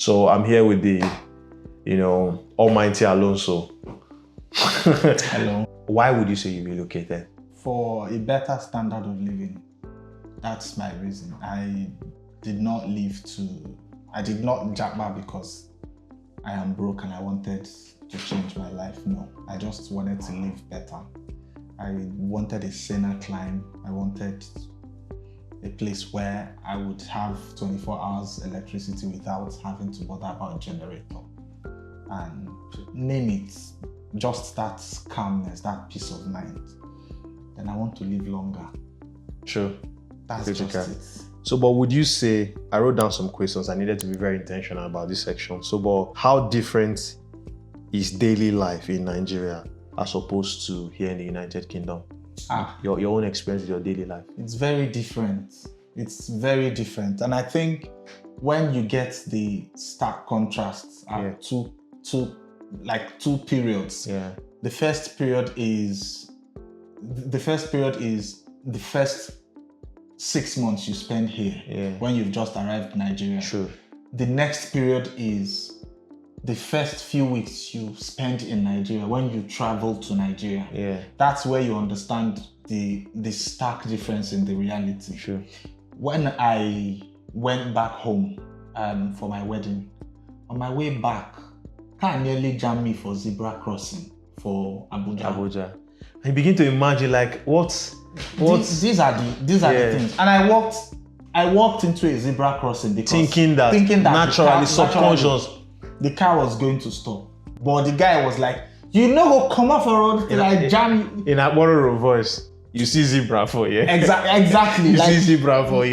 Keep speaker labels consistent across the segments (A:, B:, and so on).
A: So I'm here with the, almighty Alonso.
B: Hello.
A: Why would you say you relocated?
B: For a better standard of living. That's my reason. I did not japa because I am broke and I wanted to change my life. No, I just wanted to live better. I wanted a saner climb. I wanted a place where I would have 24 hours electricity without having to bother about a generator. And name it, just that calmness, that peace of mind. Then I want to live longer.
A: True.
B: That's just it.
A: So, but would you say, I wrote down some questions, I needed to be very intentional about this section. So, but how different is daily life in Nigeria as opposed to here in the United Kingdom? Your own experience with your daily life.
B: It's very different. It's very different. And I think when you get the stark contrasts at two periods.
A: Yeah.
B: The first period is the first 6 months you spend here when you've just arrived in Nigeria.
A: Sure.
B: The next period is the first few weeks you spend in Nigeria when you travel to Nigeria.
A: Yeah.
B: That's where you understand the stark difference in the reality.
A: Sure.
B: When I went back home for my wedding, on my way back, car nearly jammed me for zebra crossing for Abuja.
A: And you begin to imagine what
B: these are the things. And I walked into a zebra crossing because
A: thinking that naturally, subconscious,
B: the car was going to stop. But the guy was like, go come off a road till I jam you.
A: In a borrower voice, you see zebra for
B: Exactly.
A: You see zebra for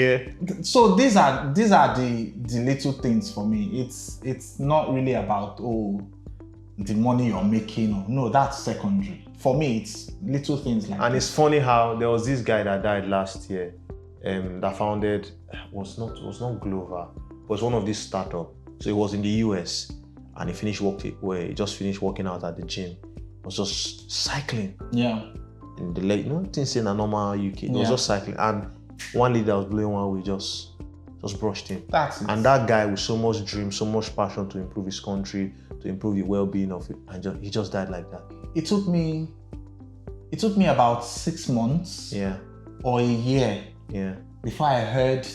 B: So these are the little things for me. It's not really about the money you're making. No, that's secondary. For me, it's little things like.
A: And it's funny how there was this guy that died last year, that founded was not Glover, but was one of these startups. So he was in the US, and he just finished working out at the gym. He was just cycling.
B: Yeah.
A: In the late, things in a normal UK. He was just cycling, and one leader was blowing one way, just brushed him.
B: That's it.
A: And that guy with so much dream, so much passion to improve his country, to improve the well-being of it, and he just died like that.
B: It took me about 6 months or a year before I heard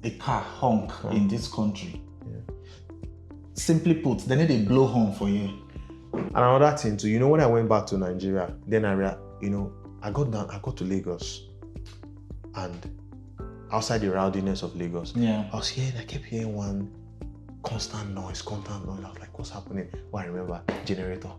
B: a car honk in this country. Yeah. Simply put, they need a blow horn for you.
A: And another thing too, when I went back to Nigeria, then I got to Lagos, and outside the rowdiness of Lagos, I kept hearing one constant noise. I was like, what's happening? Well, I remember generator.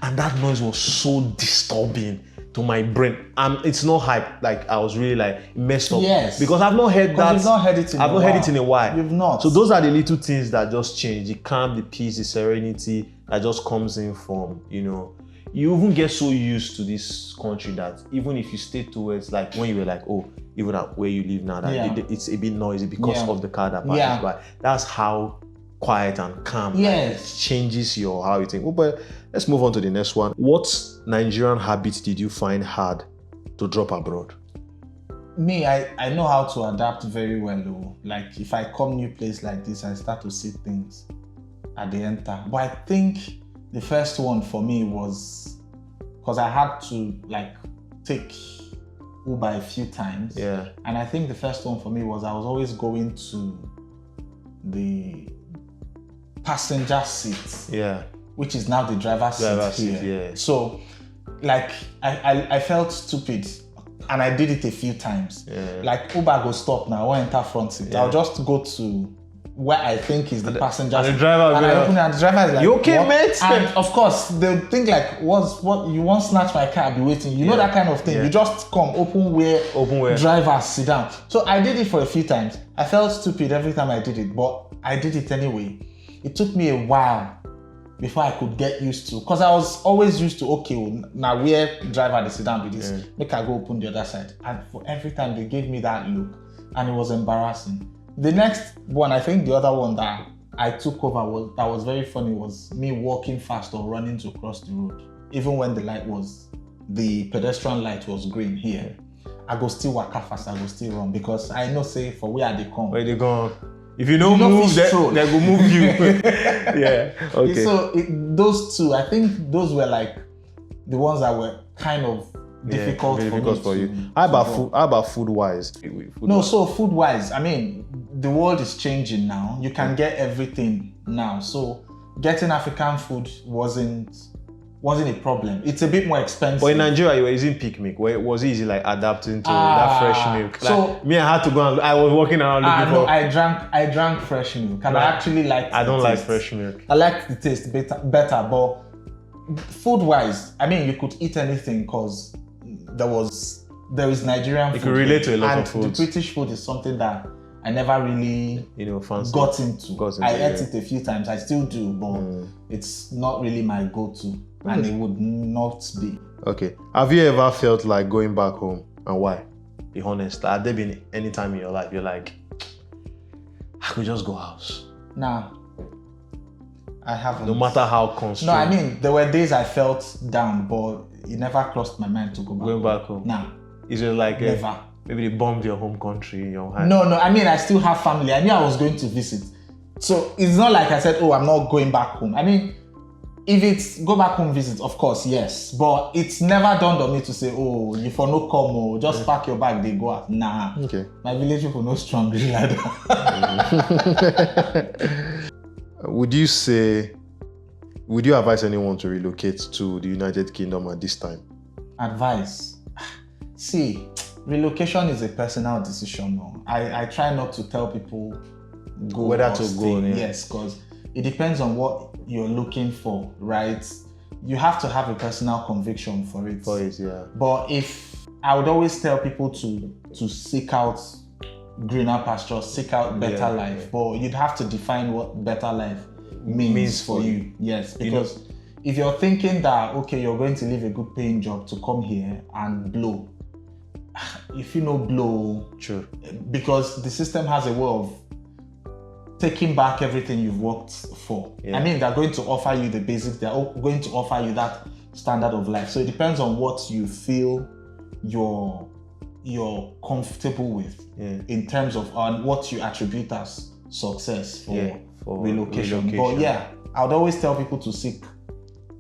A: And that noise was so disturbing to my brain. It's not hype. I was really messed up.
B: Yes.
A: Because I've not heard that.
B: You've not heard it in
A: I've not heard it in a while.
B: You've not.
A: So those are the little things that just change. The calm, the peace, the serenity that just comes in from, you even get so used to this country that even if you stay towards when you were even at where you live now, that it's a bit noisy because of the car that passes by. That's how quiet and calm.
B: Yes.
A: It changes how you think. But let's move on to the next one. What Nigerian habits did you find hard to drop abroad?
B: Me, I know how to adapt very well. If I come new place like this, I start to see things at the enter. But I think the first one for me was because I had to take Uber a few times.
A: Yeah.
B: And I think the first one for me was I was always going to the passenger seat.
A: Yeah.
B: Which is now the driver's seat here.
A: Yeah.
B: So I felt stupid. And I did it a few times.
A: Yeah.
B: Uber go stop now, I won't enter front seat. I'll just go to where I think is the passenger seat.
A: And the driver will be
B: and the driver is like,
A: you okay,
B: what?
A: mate?
B: And of course, they'll think what you won't snatch my car, I'll be waiting. You know that kind of thing. You just come, open where drivers sit down. So I did it for a few times. I felt stupid every time I did it, but I did it anyway. It took me a while before I could get used to, because I was always used to, now where driver they sit down with this, make I go open the other side. And for every time they gave me that look, and it was embarrassing. The next one, I think the other one that I took over that was very funny was me walking fast or running to cross the road. Even when the pedestrian light was green here, I go still walk fast, I go still run, because I know say for where they come.
A: Where they go? If you don't move, they will move you. Yeah. Okay.
B: So those two, I think those were like the ones that were kind of difficult for you.
A: How about food wise?
B: So food wise, I mean, the world is changing now. You can get everything now. So getting African food wasn't a problem. It's a bit more expensive.
A: But in Nigeria, you were using peak milk. Where it was easy like adapting to that fresh milk. Like, me, I had to go and I was walking around looking for.
B: I drank fresh milk, and I actually liked.
A: I don't like fresh milk.
B: I liked the taste better, but food wise, I mean, you could eat anything because there is Nigerian food.
A: You could relate to a lot of food.
B: The British food is something that I never really got into. I ate it a few times. I still do, but it's not really my go-to, and it would not be.
A: Okay. Have you ever felt like going back home, and why? Be honest. Have there been any time in your life you're like, I could just go house?
B: Nah, I haven't.
A: No matter how constrained.
B: No, I mean, there were days I felt down, but it never crossed my mind to go back.
A: Going back home?
B: Nah.
A: Is it like
B: never?
A: Maybe they bombed your home country, your hand?
B: No. I mean, I still have family. I knew I was going to visit. So it's not like I said, oh, I'm not going back home. I mean, if it's go back home visit, of course, yes. But it's never dawned on me to say, oh, you for no come, or just pack your bag, they go out. Nah.
A: Okay.
B: My village people no strong really like that.
A: Would you advise anyone to relocate to the United Kingdom at this time?
B: Advice? See, relocation is a personal decision. No? I try not to tell people
A: whether to go. Yeah.
B: Yes, because it depends on what you're looking for, right? You have to have a personal conviction for it.
A: Yeah.
B: But I would always tell people to seek out greener pastures, seek out better life. But you'd have to define what better life means for you. Yes, because if you're thinking that, okay, you're going to leave a good paying job to come here and blow, if you know blow,
A: true,
B: because the system has a way of taking back everything you've worked for. I mean, they're going to offer you the basics, they're going to offer you that standard of life. So it depends on what you feel you're comfortable with in terms of what you attribute as success for relocation. But I would always tell people to seek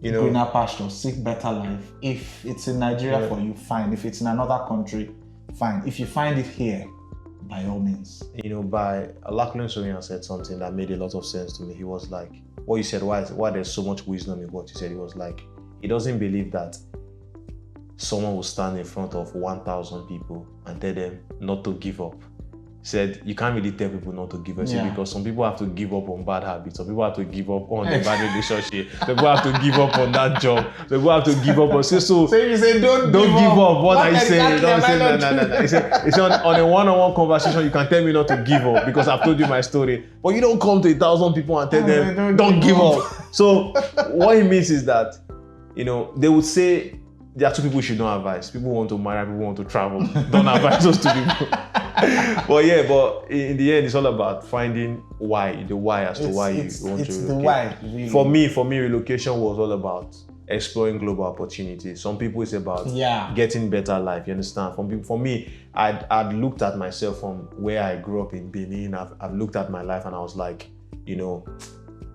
B: greener pasture, seek better life. If it's in Nigeria for you, fine. If it's in another country, fine. If you find it here, by all means.
A: By Lachlan Sonia said something that made a lot of sense to me. He was like, what you said, why there's so much wisdom in what you said. He was like, he doesn't believe that someone will stand in front of 1,000 people and tell them not to give up. Said you can't really tell people not to give up because some people have to give up on bad habits, some people have to give up on a bad relationship, some people have to give up on that job, some people have to give up on so
B: you say don't
A: give up. What are you saying? No. He said on a one-on-one conversation you can tell me not to give up because I've told you my story, but you don't come to 1,000 people and tell them don't give up. So what he means is that they would say there are two people you should not advise. People want to marry, people want to travel. Don't advise those two people. But in the end, it's all about finding the why as to why you want to relocate.
B: It's the why, really.
A: For me, relocation was all about exploring global opportunities. Some people, it's about getting better life, you understand? For me, I'd looked at myself from where I grew up in Benin. I've looked at my life and I was like,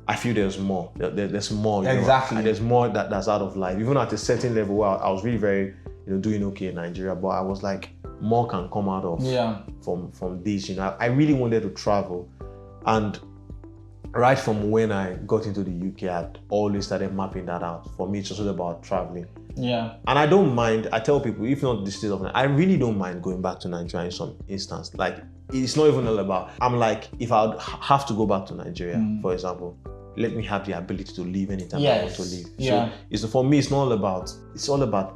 A: I feel there's more. There's more.
B: Exactly.
A: And there's more that's out of life. Even at a certain level where I was really very, doing okay in Nigeria, but I was like, more can come out of from this. I really wanted to travel, and right from when I got into the UK, I'd always started mapping that out. For me, it's just all about traveling.
B: Yeah.
A: And I don't mind. I tell people, if not the state of Nigeria, I really don't mind going back to Nigeria in some instance. Like, it's not even all about. I'm like, if I would have to go back to Nigeria, for example, let me have the ability to leave anytime I want to leave. So for me, it's all about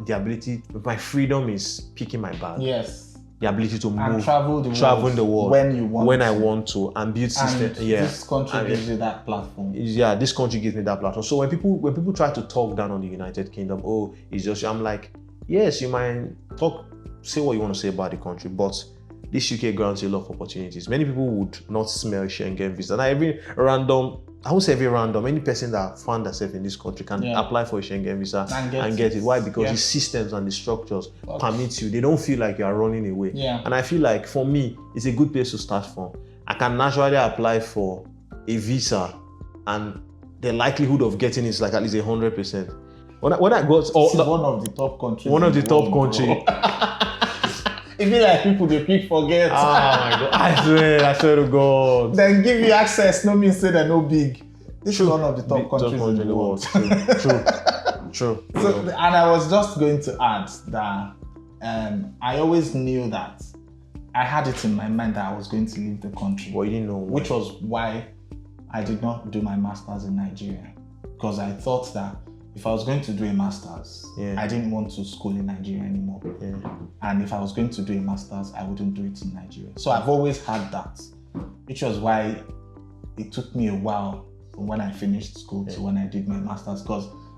A: the ability. My freedom is picking my bag.
B: Yes.
A: The ability to move,
B: and travel the world
A: when I want to, and build system.
B: This country gives you that platform.
A: This country gives me that platform. So when people try to talk down on the United Kingdom, it's just, I'm like, yes, you might say what you want to say about the country, but this UK grants you a lot of opportunities. Many people would not smell Schengen visa. And I won't say every random, any person that found themselves in this country can apply for a Schengen visa and get it. Why? Because the systems and the structures permit you. They don't feel like you are running away.
B: Yeah.
A: And I feel like, for me, it's a good place to start from. I can naturally apply for a visa, and the likelihood of getting is like at least 100%. When I got
B: one of the top countries.
A: One of the top countries.
B: It be like people they pick forget.
A: Oh my God! I swear to God.
B: Then give you access, no means say they're no big. This is one of the top countries in the world.
A: True.
B: So, and I was just going to add that I always knew that I had it in my mind that I was going to leave the country.
A: Well, you didn't know why.
B: Which was why I did not do my master's in Nigeria, because I thought that if I was going to do a master's, I didn't want to school in Nigeria anymore. Yeah. And if I was going to do a master's, I wouldn't do it in Nigeria. So I've always had that, which was why it took me a while from when I finished school to when I did my master's.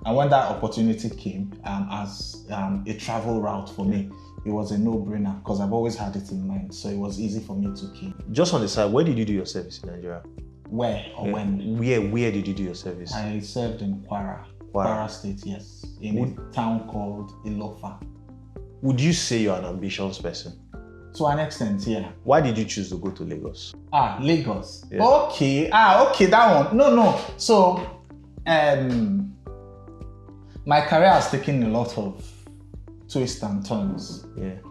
B: And when that opportunity came as a travel route for me, it was a no-brainer because I've always had it in mind. So it was easy for me to keep.
A: Just on the side, where did you do your service in Nigeria?
B: Where or when?
A: Where did you do your service?
B: I served in Kwara State, yes, in a town called Ilofa.
A: Would you say you're an ambitious person?
B: To an extent, yeah.
A: Why did you choose to go to Lagos?
B: Lagos. Yeah. Okay, that one. No. So, my career has taken a lot of twists and turns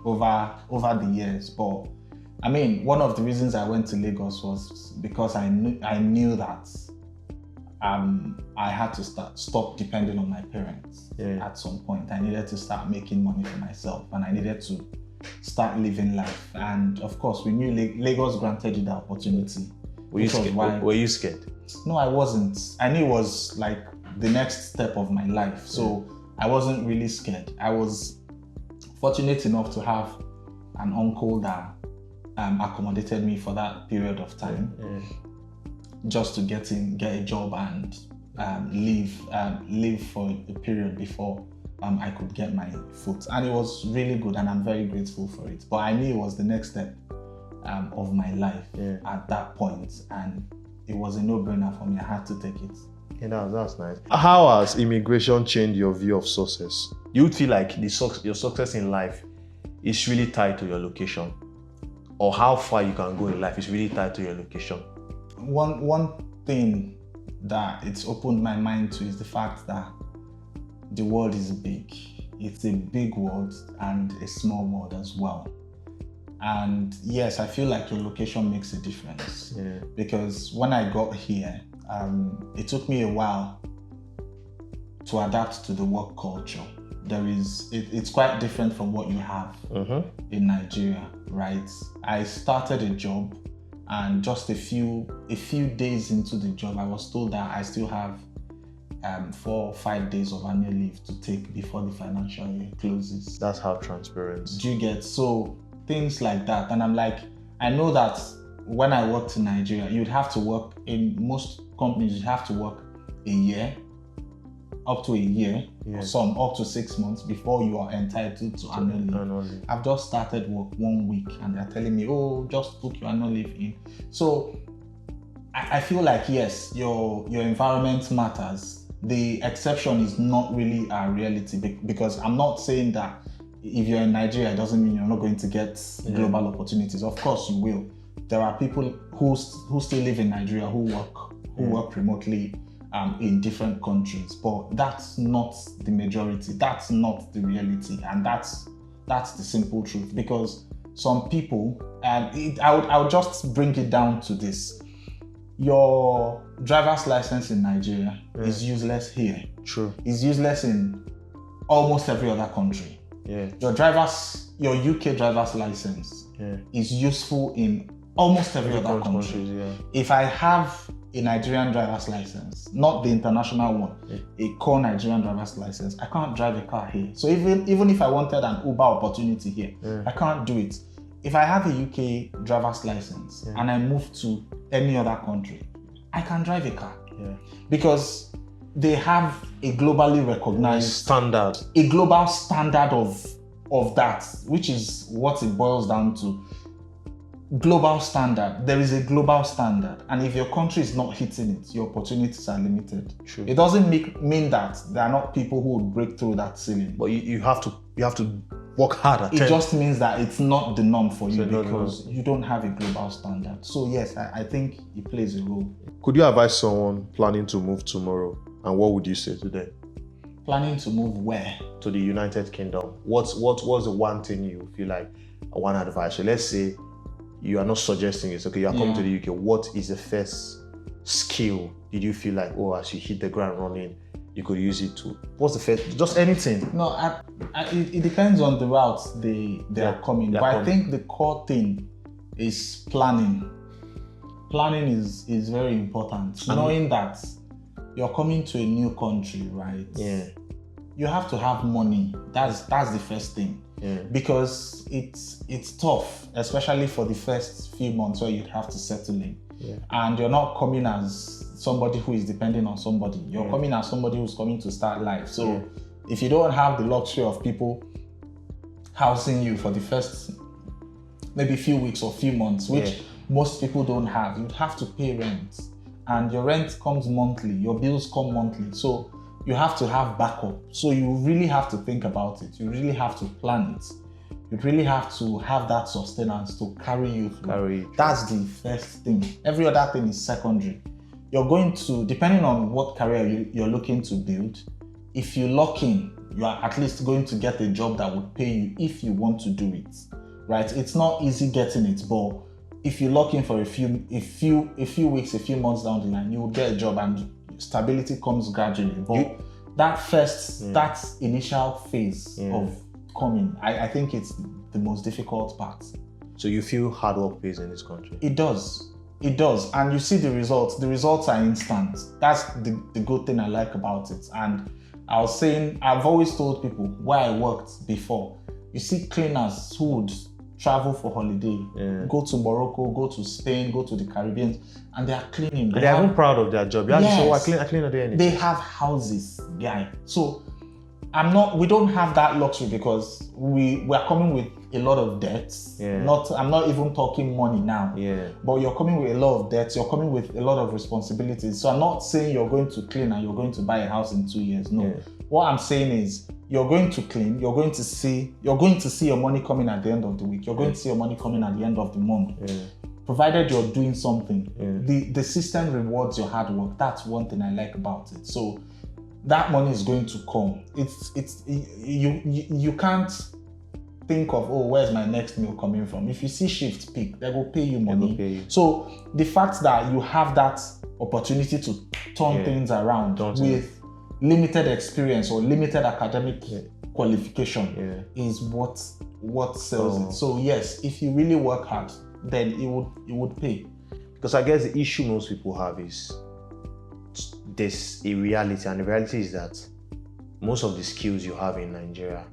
B: over the years. But I mean, one of the reasons I went to Lagos was because I knew that I had to stop depending on my parents at some point. I needed to start making money for myself, and I needed to start living life. And of course, we knew Lagos granted you the opportunity.
A: Were you scared?
B: No, I wasn't. I knew it was like the next step of my life. So I wasn't really scared. I was fortunate enough to have an uncle that accommodated me for that period of time. Just to get a job and live for a period before I could get my foot. And it was really good, and I'm very grateful for it. But I knew it was the next step of my life at that point, and it was a no-brainer for me. I had to take it.
A: Yeah, that's nice. How has immigration changed your view of success? You feel like your success in life is really tied to your location, or how far you can go in life is really tied to your location?
B: One thing that it's opened my mind to is the fact that the world is big. It's a big world and a small world as well. And yes, I feel like your location makes a difference. Because when I got here, it took me a while to adapt to the work culture. It's quite different from what you have in Nigeria, right? I started a job, and just a few days into the job, I was told that I still have 4 or 5 days of annual leave to take before the financial year closes.
A: That's how transparent.
B: Do you get? So things like that. And I'm like, I know that when I worked in Nigeria, you'd have to work in most companies, you'd have to work up to a year, or some up to 6 months before you are entitled to annual leave. I've just started work 1 week and they're telling me, just put your annual leave in. So I feel like, yes, your environment matters. The exception is not really a reality, because I'm not saying that if you're in Nigeria, it doesn't mean you're not going to get global opportunities. Of course you will. There are people who still live in Nigeria who work remotely in different countries, but that's not the majority. That's not the reality, and that's the simple truth. Because some people, I would just bring it down to this: your driver's license in Nigeria is useless here.
A: True.
B: It's useless in almost every other country. Your UK driver's license is useful in almost every other country. If I have a Nigerian driver's license, not the international one, a core Nigerian driver's license, I can't drive a car here. So even if I wanted an Uber opportunity here, I can't do it. If I have a UK driver's license and I move to any other country, I can drive a car. Because they have a globally recognized
A: standard,
B: a global standard of that, which is what it boils down to. Global standard. There is a global standard, and if your country is not hitting it, your opportunities are limited.
A: True.
B: It doesn't mean that there are not people who would break through that ceiling.
A: But you have to work hard.
B: It just means that it's not the norm for you because you don't have a global standard. So yes, I think it plays a role.
A: Could you advise someone planning to move tomorrow, and what would you say to them?
B: Planning to move where?
A: To the United Kingdom. What's the one thing you feel like one advice? So let's say you are not suggesting it. Okay, you are coming to the UK. What is the first skill did you feel like, as you hit the ground running, you could use it to? What's the first? Just anything.
B: No, it depends on the routes they are coming. But I think the core thing is planning. Planning is very important. Knowing that you're coming to a new country, right?
A: Yeah.
B: You have to have money. That's the first thing. Yeah. Because it's tough, especially for the first few months where you'd have to settle in. Yeah. And you're not coming as somebody who is depending on somebody. You're coming as somebody who's coming to start life. So if you don't have the luxury of people housing you for the first maybe few weeks or few months, which most people don't have, you'd have to pay rent. And your rent comes monthly, your bills come monthly. So you have to have backup. So you really have to think about it. You really have to plan it. You really have to have that sustenance to carry you through. That's the first thing. Every other thing is secondary. You're going to, depending on what career you're looking to build, if you lock in, you are at least going to get a job that would pay you if you want to do it, right? It's not easy getting it, but if you lock in for a few weeks, a few months down the line, you will get a job and stability comes gradually. But that initial phase of coming, I think it's the most difficult part.
A: So you feel hard work pays in this country?
B: It does. And you see the results. The results are instant. That's the good thing I like about it. And I was saying, I've always told people where I worked before, you see cleaners who would travel for holiday, go to Morocco, go to Spain, go to the Caribbean, and they are cleaning.
A: They are even proud of their job. I clean a day anything.
B: They have houses, guy. So we don't have that luxury because we are coming with a lot of debts. I'm not even talking money now. But you're coming with a lot of debts, you're coming with a lot of responsibilities. So I'm not saying you're going to clean and you're going to buy a house in 2 years. No. What I'm saying is you're going to clean, you're going to see your money coming at the end of the week. You're going to see your money coming at the end of the month. Provided you're doing something. The system rewards your hard work. That's one thing I like about it. So that money is going to come. You can't think of, where's my next meal coming from? If you see shift peak, they will pay you money. So the fact that you have that opportunity to turn things around with limited experience or limited academic qualification is what sells it. So yes, if you really work hard, then it would pay.
A: Because I guess the issue most people have is there's a reality, and the reality is that most of the skills you have in Nigeria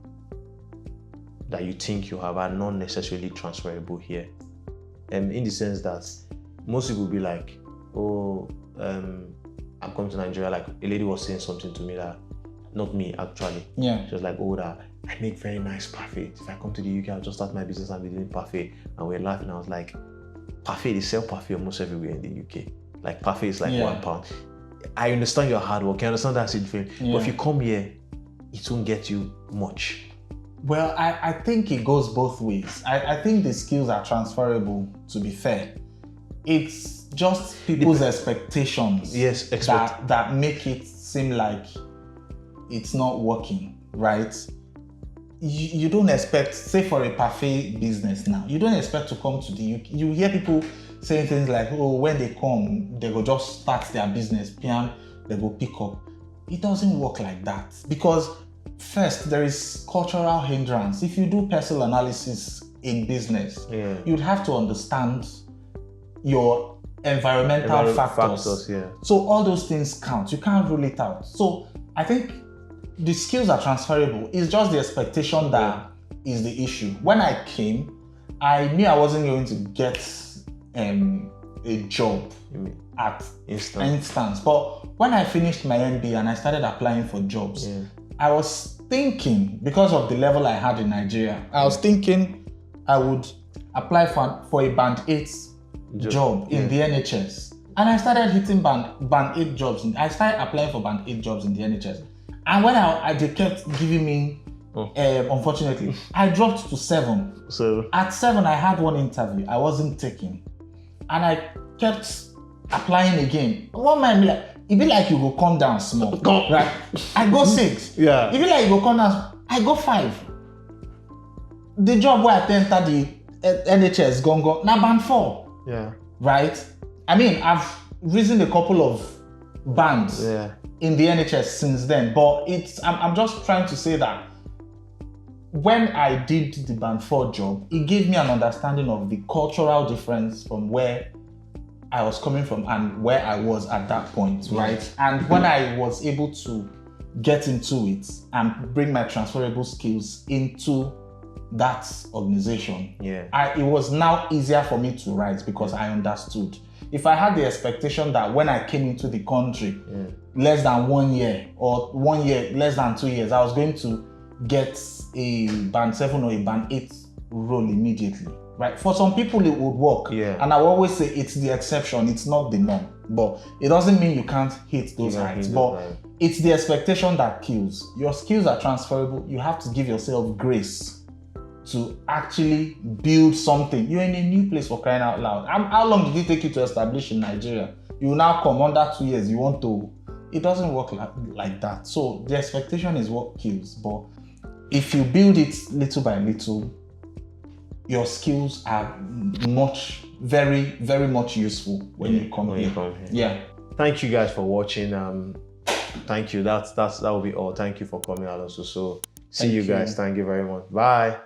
A: that you think you have are not necessarily transferable here. In the sense that most people will be like, I'm coming to Nigeria. Like a lady was saying something to me that, not me actually. She was like, that I make very nice parfait. If I come to the UK, I'll just start my business and be doing parfait. And we're laughing. I was like, parfait, they sell parfait almost everywhere in the UK. Like parfait is like £1. I understand your hard work. I understand that's different. But if you come here, it won't get you much.
B: Well, I think it goes both ways. I think the skills are transferable, to be fair. It's just people's expectations that make it seem like it's not working, right? You don't expect, say for a parfait business now, you don't expect to come to the UK. You hear people saying things like, when they come, they will just start their business, they will pick up. It doesn't work like that because first, there is cultural hindrance. If you do personal analysis in business, you'd have to understand your environmental factors. So all those things count. You can't rule it out. So I think the skills are transferable. It's just the expectation that is the issue. When I came, I knew I wasn't going to get a job at instance. But when I finished my MBA and I started applying for jobs, I was thinking, because of the level I had in Nigeria, I was thinking I would apply for a band 8 job in the NHS. And I started hitting band 8 jobs. I started applying for band 8 jobs in the NHS. And when they kept giving me Unfortunately. I dropped to 7.
A: So
B: at 7, I had one interview. I wasn't taken. And I kept applying again. One man be like, it be like you go come down small. Right? I go 6.
A: Yeah.
B: It be like you go come down, I go 5. The job where I entered the NHS go now band 4.
A: Yeah.
B: Right? I mean, I've risen a couple of bands in the NHS since then, but I'm just trying to say that when I did the band 4 job, it gave me an understanding of the cultural difference from where I was coming from and where I was at that point, right? And when I was able to get into it and bring my transferable skills into that organization, it was now easier for me to rise because I understood. If I had the expectation that when I came into the country, less than 1 year or 1 year, less than 2 years, I was going to get a band 7 or a band 8 role immediately, right? For some people it would work, and I will always say it's the exception, it's not the norm, but it doesn't mean you can't hit those heights, but it's the expectation that kills. Your skills are transferable. You have to give yourself grace to actually build something. You're in a new place, for crying out loud. How long did it take you to establish in Nigeria? You now come under 2 years, you want to, it doesn't work like that. So the expectation is what kills, but if you build it little by little, your skills are very, very much useful when you come here. Yeah.
A: Thank you guys for watching. Thank you. That will be all. Thank you for coming out also. So see you guys. Thank you very much. Bye.